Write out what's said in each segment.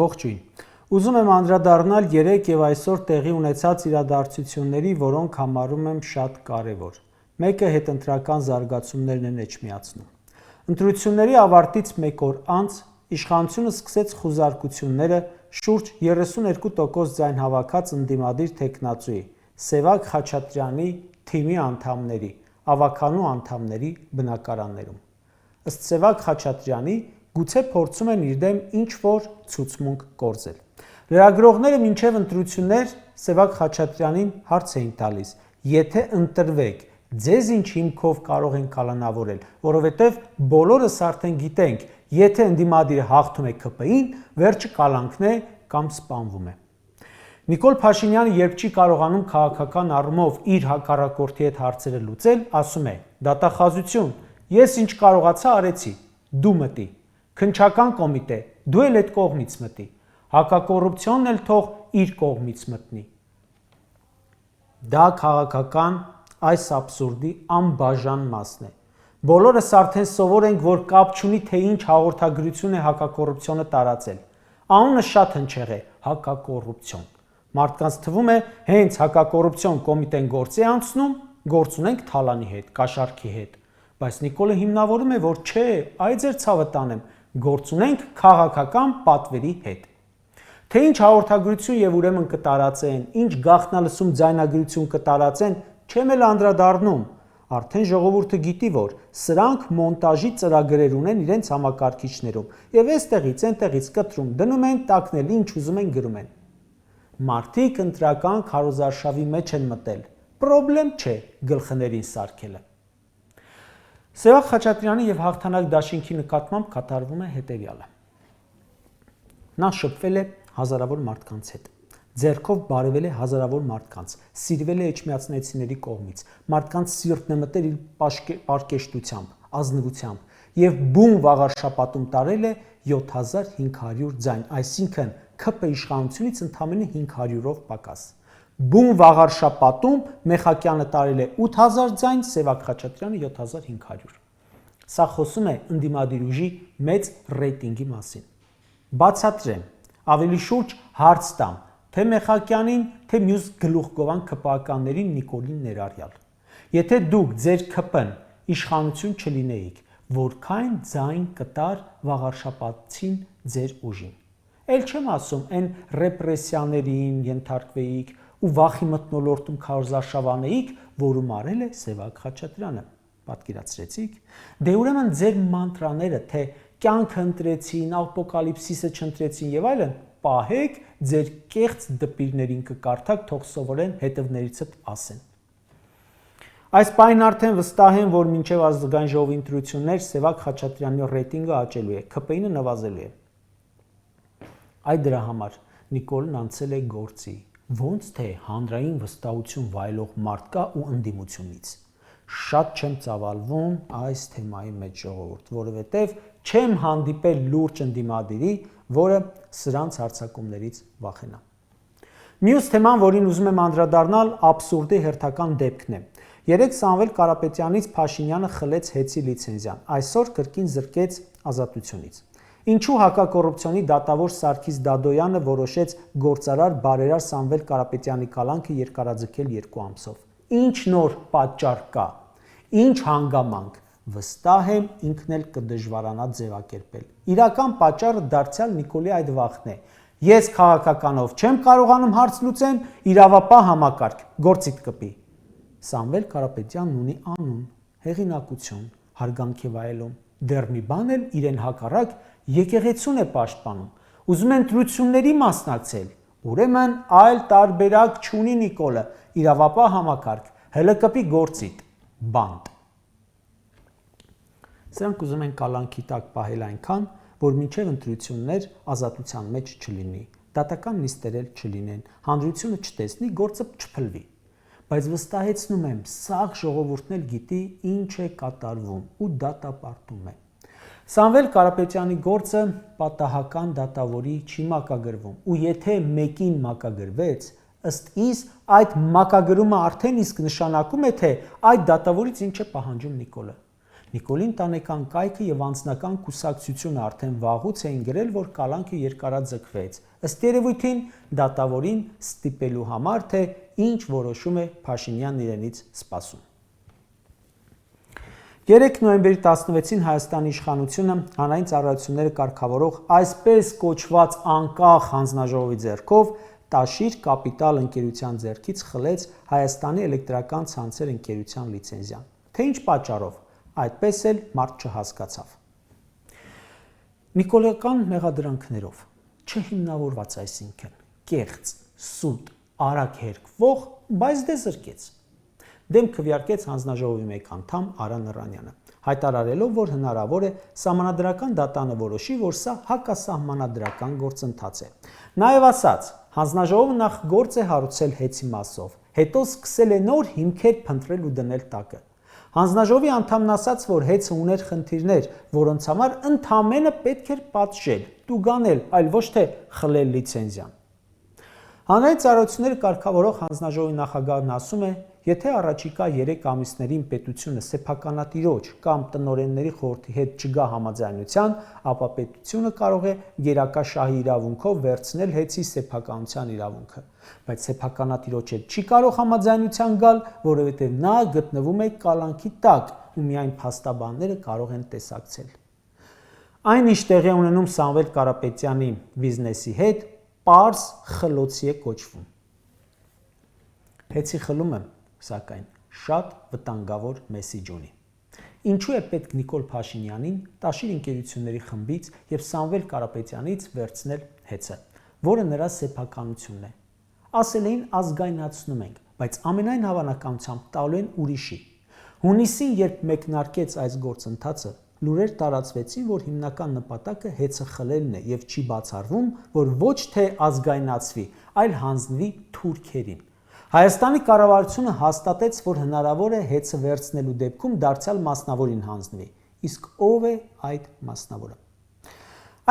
Ողջույն։ Ուզում եմ անդրադառնալ 3 եւ այսօր տեղի ունեցած իրադարձությունների, որոնք համարում եմ շատ կարևոր։ Մեկը հետընտրական զարգացումներն են էջմիածնում։ Ընտրությունների ավարտից 1 օր անց իշխանությունը սկսեց խուզարկությունները շուրջ 32% ձայն հավաքած ընդդիմադիր թեկնածուի Սևակ Խաչատրյանի թիմի անդամների, ավականու անդամների բնակարաններում։ Ըստ Սևակ Խաչատրյանի գուցե փորձում են իր դեմ ինչ-որ ցուցմունք կորզել։ Լրագրողները մինչև ընտրություններ Սևակ Խաչատրյանին հարց էին տալիս. եթե ընտրվեք, ձեզ ինչ հիմքով կարող են կալանավորել, որովհետև բոլորս արդեն գիտենք, եթե ընդդիմադիրը հաղթում է ԿՊ-ին, վերջը կալանքն է կամ սպանվում է։ Նիկոլ Փաշինյանը, երբ չի կարողանում քաղաքական առումով իր հակառակորդի հետ հարցերը լուծել, ասում է. դատախազություն, ես ինչ կարողացա արեցի, դու մտի, քննչական կոմիտե, դու էլ այդ կողմից մտի, հակակոռուպցիոնն էլ թող իր կողմից մտնի։ Դա քաղաքական այս աբսուրդի անբաժան մասն է։ Բոլորս արդեն սովոր ենք, որ կապ չունի, թե ինչ հաղորդագրություն է հակակոռուպցիոնը տարածել։ Անունը շատ հնչեղ է՝ հակակոռուպցիոն։ Մարդկանց թվում է, հենց հակակոռուպցիոն կոմիտեն գործի անցնում, գործ ունենք Թալանի հետ, Կաշառքի հետ, բայց Նիկոլը հիմնավորում է, որ չէ, այ ձեր ցավը տանեմ, գործ ունենք քաղաքական պատվերի հետ։ Թե ինչ հաղորդագրություն եւ ուրեմն կտարածեն, ինչ գաղտնալսում ձայնագրություն կտարածեն, չեմ էլ անդրադառնում։ Արդեն ժողովուրդը գիտի, որ սրանք մոնտաժի ծրագրեր ունեն իրենց համակարգիչներում եւ այստեղից, այնտեղից կտրում, դնում են, տակնել, ինչ ուզում են գրում են։ Մարդիկ ընտրական քարոզարշավի մեջ են մտել։ Պրոբլեմ չէ գլխներին սարքելը։ Սևակ Խաչատրյանի եւ Հաղթանակ դաշինքի նկատմամբ կատարվում է հետեւյալը։ Նա շփվել է հազարավոր մարդկանց հետ։ Ձեռքով բարևել է հազարավոր մարդկանց, սիրվել է էջմիածնեցիների կողմից, մարդկանց սիրտն է մտել իր պարկեշտությամբ, ազնվությամբ եւ բուն վաղարշապատում տարել է 7500 ձայն, այսինքն ԿՊ իշխանությունից ընդամենը 500-ով պակաս։ Բուն վաղարշապատում Մեխակյանը տարել է 8000 ձայն, Սևակ Խաչատրյանը 7500։ Սա խոսում է ընդդիմադիր ուժի մեծ ռեյտինգի մասին։ Բացատրեմ, ավելի շուրջ հարց տամ, թե Մեխակյանին, թե մյուս գլուխգովան ԿՊ-ականներին Նիկոլին ներառյալ։ Եթե դուք ձեր ԿՊ-ն իշխանություն չլինեիք, որքան ձայն կտար վաղարշապատին ձեր ուժին։ Էլ չեմ ասում, այն ռեպրեսիաներին ենթարկվեիք ու վախի մթնոլորտում քարոզարշավ անեիք, որում արել է Սևակ Խաչատրյանը։ Պատկերացրեցիք։ Դե ուրեմն ձեր մանտրաները, թե կյանքը ընտրեցին, ապոկալիպսիսը չընտրեցին եւ այլն, պահեք ձեր կեղծ դպիրներին կկարդաք, թող սովորեն հետևներիցդ ասեն։ Այս պահին արդեն վստահ եմ, որ մինչև ազգային ժողովի ընտրություններ Սևակ Խաչատրյանի ռեյտինգը աճելու է, ԿՊ-ինը նվազելու է։ Այդ դրա համար Նիկոլն անցել է գործի, ոնց թե հանրային վստահություն վայելող մարդ կա ու ընդդիմությունից։ Շատ չեմ ծավալվում այս թեմայի մեջ ժողովուրդ, որովհետև չեմ հանդիպել լուրջ ընդդիմադիրի, որը սրանց հարձակումներից վախենա։ Մյուս թեման, որին ուզում եմ անդրադառնալ, աբսուրդի հերթական դեպքն է։ Երեկ Սամվել Կարապետյանից Փաշինյանը խլեց հեծի լիցենզիան, այսօր կրկին զրկեց ազատությունից։ Ինչու հակակոռուպցիոնի դատավոր Սարգիս Դադոյանը որոշեց գործարար բարերար Սամվել Կարապետյանի կալանքը երկարաձգել 2 ամսով։ Ինչ նոր պատճառ կա, ինչ հանգամանք, վստահ եմ ինքն էլ կդժվարանա ձևակերպել։ Իրական պատճառը դարձյալ Նիկոլի այդ վախն է։ Ես քաղաքականով չեմ կարողանում հարց լուծեմ, իրավապահ համակարգ, գործիդ կպի։ Սամվել Կարապետյանն ունի անուն, հեղինակություն, հարգանք է վայելում, դեռ մի բան էլ իրեն հակառակ եկեղեցուն է պաշտպանում, ուզում է ընտրությունների մասնակցել, ուրեմն այլ տարբերակ չունի Նիկոլը, իրավապահ համակարգ, հələ կպի գործիդ, բանտ։ Սրանք ուզում են կալանքի տակ պահել այնքան, որ մինչև ընտրություններ ազատության մեջ չլինի, դատական նիստեր էլ չլինեն, հանրությունը չտեսնի, գործը չփլվի։ Բայց վստահեցնում եմ, սաղ ժողովուրդն էլ գիտի ինչ է կատարվում ու դատապարտում է։ Սամվել Կարապետյանի գործը պատահական դատավորի չի մակագրվում, ու եթե մեկին մակագրվեց, ըստ իս այդ մակագրումը արդեն իսկ նշանակում է, թե այդ դատավորից ինչ է պահանջում Նիկոլը։ Նիկոլին տանեկան կայքը եւ անձնական կուսակցությունը արդեն վաղուց էին գրել, որ կալանքը երկարաձգվեց։ Ըստ երևույթին դատավորին ստիպելու համար, թե ինչ որոշում է Փաշինյանն իրենից սպասում։ 3 նոյեմբերի 16-ին Հայաստանի իշխանությունը հանրային ծառայությունները կարգավորող այսպես կոչված անկախ հանձնաժողովի ձեռքով Տաշիր Կապիտալ ընկերության ձեռքից խլեց Հայաստանի էլեկտրական ցանցեր ընկերության լիցենզիան։ Թե ինչ պատճառով, այդպես էլ մարդ չհասկացավ։ Նիկոլական մեղադրանքներով չհիմնավորված, այսինքն կեղծ, սուտ, արագ հերկվող, բայց դե զրկեց։ Դեմ քվեարկեց հանձնաժողովի մեկ անդամ Արա Նռանյանը, հայտարարելով, որ հնարավոր է սահմանադրական դատանը որոշի, որ սա հակասահմանադրական գործընթաց է։ Նաև ասաց, հանձնաժողովը նախ գործ է հարուցել հեծի մասով, հետո սկսել է նոր հիմքեր փնտրել ու դնել տակը։ Հանձնաժողովի անդամն ասաց, որ հեծը ուներ խնդիրներ, որոնց համար ընդամենը պետք էր պատժել, տուգանել, այլ ոչ թե խլել լիցենզիան։ Հանրային ծառայությունները կարգավորող հանձնաժողովի նախագահն ասում է, եթե առաջիկա 3 ամիսներին պետությունը սեփականատիրոջ կամ տնօրենների խորհրդի հետ չգա համաձայնության, ապա պետությունը կարող է գերակա շահի իրավունքով վերցնել հեծի սեփականության իրավունքը, բայց սեփականատիրոջ հետ չի կարող համաձայնության գալ, որովհետև նա գտնվում է կալանքի տակ ու միայն փաստաբանները կարող են տեսակցել։ Այն ինչ տեղի ունենում Սամվել Կարապետյանի բիզնեսի հետ, պարզ խլոցի է կոչվում։ Հեծի խլումը, սակայն, շատ վտանգավոր մեսիջ ունի։ Ինչու է պետք Նիկոլ Փաշինյանին Տաշիր ընկերությունների խմբից եւ Սամվել Կարապետյանից վերցնել հեծը, որը նրա սեփականությունն է։ Ասել էին ազգայնացնում ենք, բայց ամենայն հավանականությամբ տալու են ուրիշի։ Հունիսին, երբ մեկնարկեց այս գործընթացը, լուրեր տարածվեցին, որ հիմնական նպատակը հեծը խլելն է եւ չի բացառվում, որ ոչ թե ազգայնացվի, այլ հանձնվի թուրքերին։ Հայաստանի կառավարությունը հաստատեց, որ հնարավոր է հեծը վերցնելու դեպքում դարձյալ մասնավորին հանձնվի, իսկ ով է այդ մասնավորը։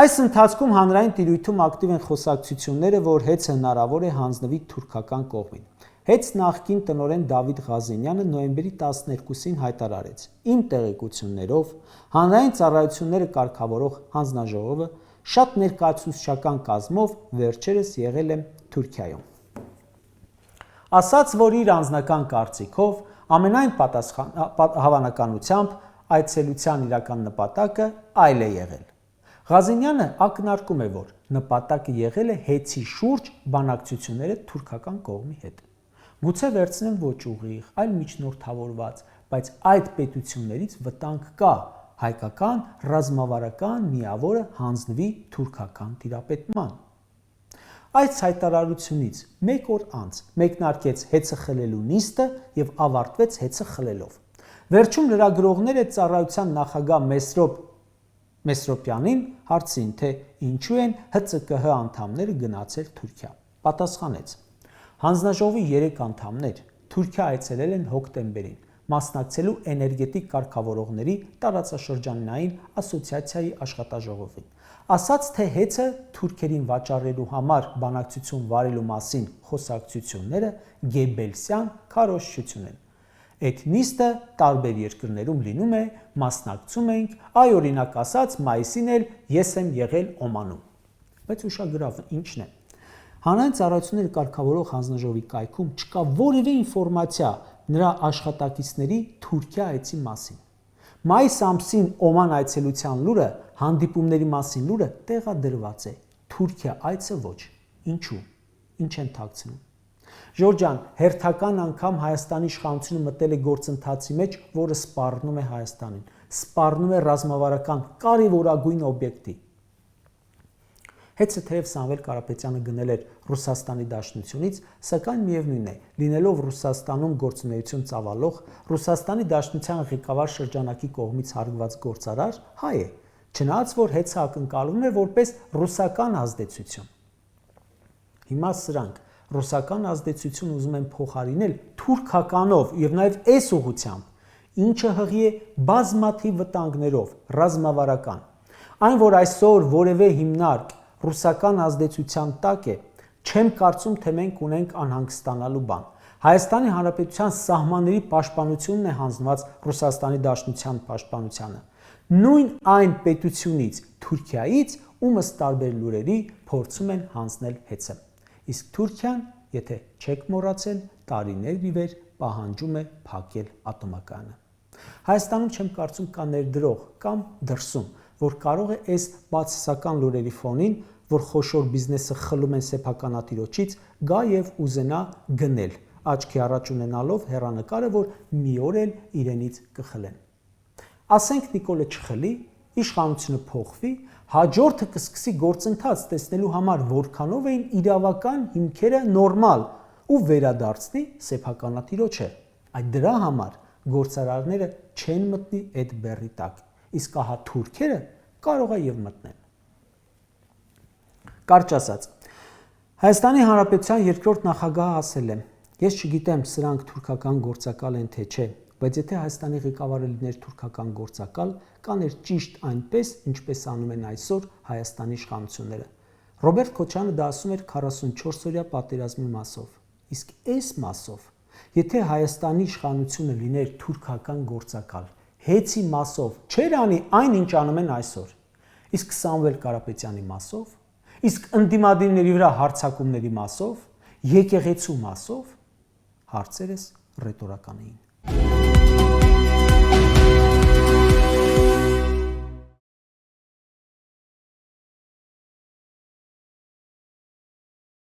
Այս ընթացքում հանրային տիրույթում ակտիվ են խոսակցությունները, որ հեծը հնարավոր է հանձնվի թուրքական կողմին։ Հեծ նախկին տնօրեն Դավիթ Ղազենյանը նոյեմբերի 12-ին հայտարարեց. Իմ տեղեկություններով հանրային ծառայությունները կարգավորող հանձնաժողովը շատ ներկայացուցչական կազմով վերջերս եղել է Թուրքիայում։ Ասաց, որ իր անձնական կարծիքով ամենայն հավանականությամբ այցելության իրական նպատակը այլ է եղել։ Ղազենյանը ակնարկում է, որ նպատակը եղել է հեծի շուրջ բանակցությունները թուրքական կողմի հետ։ Գուցե վերցնեն ոչ ուղիղ, այլ միջնորդավորված, բայց այդ պետություններից վտանգ կա, հայկական ռազմավարական միավորը հանձնվի թուրքական տիրապետման։ Այս հայտարարությունից մեկ օր անց մեկնարկեց հեծը խլելու նիստը եւ ավարտվեց հեծը խլելով։ Վերջում լրագրողները ծառայության նախագահ Մեսրոպյանին հարցին, թե ինչու են ՀՑԿՀ անդամները գնացել Թուրքիա։ Պատասխանեց. Հանձնաժողովի 3 անդամներ Թուրքիա այցելել են հոկտեմբերին, մասնակցելու էներգետիկ կարգավորողների տարածաշրջանային ասոցիացիայի աշխատաժողովին։ Ասաց, թե հեծը թուրքերին վաճառելու համար բանակցություն վարելու մասին խոսակցությունները գեբելսյան քարոզչություն են։ Այդ նիստը տարբեր երկրներում լինում է, մասնակցում ենք, այ օրինակ ասած, մայիսին էլ ես եմ եղել Օմանում։ Բայց ուշագրավը ինչն է։ Հանրային ծառայությունները կարգավորող հանձնաժողովի կայքում չկա որևէ ինֆորմացիա նրա աշխատակիցների Թուրքիա այցի մասին։ Մայիս ամսին Օման այցելության լուրը, հանդիպումների մասին լուրը տեղադրված է։ Թուրքիա այցը ոչ։ Ինչու։ Ինչ են թաքցնում։ Ժորժան, հերթական անգամ Հայաստանի իշխանությունը մտել է գործընթացի մեջ, որը սպառնում է Հայաստանին, սպառնում է ռազմավարական կարևորագույն օբյեկտի։ Հեծը թեև Սամվել Կարապետյանը գնել էր Ռուսաստանի Դաշնությունից, սակայն միևնույն է, լինելով Ռուսաստանում գործունեություն ծավալող Ռուսաստանի Դաշնության ղեկավար շրջանակի կողմից հարգված գործարար հայ է, չնայած որ հեծը ակնկալվում է որպես ռուսական ազդեցություն։ Հիմա սրանք ռուսական ազդեցություն ուզում են փոխարինել թուրքականով եւ նաեւ այս ուղղությամբ, ինչը հղի է բազմաթիվ վտանգներով, ռազմավարական։ Այն, որ այսօր որևէ հիմնարկ ռուսական ազդեցության տակ է, չեմ կարծում, թե մենք ունենք անհանգստանալու բան։ Հայաստանի Հանրապետության սահմանների պաշտպանությունն է հանձնված Ռուսաստանի Դաշնության պաշտպանությանը։ Նույն այն պետությունից Թուրքիայից, ում ըստ տարբեր լուրերի փորձում են հանձնել հեծը։ Իսկ Թուրքիան, եթե չեք մոռացել, տարիներ ի վեր պահանջում է փակել ատոմակայանը։ Հայաստանում չեմ կարծում կա ներդրող կամ դրսում, որ կարող է այս բացասական լուրերի ֆոնին, որ խոշոր բիզնեսը խլում են սեփականատիրոջից, գա եւ ուզենա գնել, աչքի առաջ ունենալով հեռանկարը, որ մի օր էլ իրենից կխլեն։ Ասենք Նիկոլը չխլի, իշխանությունը փոխվի, հաջորդը կսկսի գործընթաց տեսնելու համար, որքանով էին իրավական հիմքերը նորմալ ու վերադարձնի սեփականատիրոջը։ Այդ դրա համար գործարարները չեն մտնի այդ բեռի տակ, իսկ ահա թուրքերը կարող է եւ մտնեն։ Կարճ ասած, Հայաստանի Հանրապետության երկրորդ նախագահը ասել է. ես չգիտեմ սրանք թուրքական գործակալ են թե չէ, բայց եթե Հայաստանի ղեկավարը լիներ թուրքական գործակալ, կաներ ճիշտ այնպես, ինչպես անում են այսօր Հայաստանի իշխանությունները։ Ռոբերտ Քոչյանը դա ասում էր 44-օրյա պատերազմի մասով։ Իսկ այս մասով, եթե Հայաստանի իշխանությունը լիներ թուրքական գործակալ, հեծի մասով չէր անի այն, ինչ անում են այսօր։ Իսկ Սամվել Կարապետյանի մասով, իսկ ընդդիմադիրների վրա հարձակումների մասով, եկեղեցու մասով, հարցերս ռետորական էին։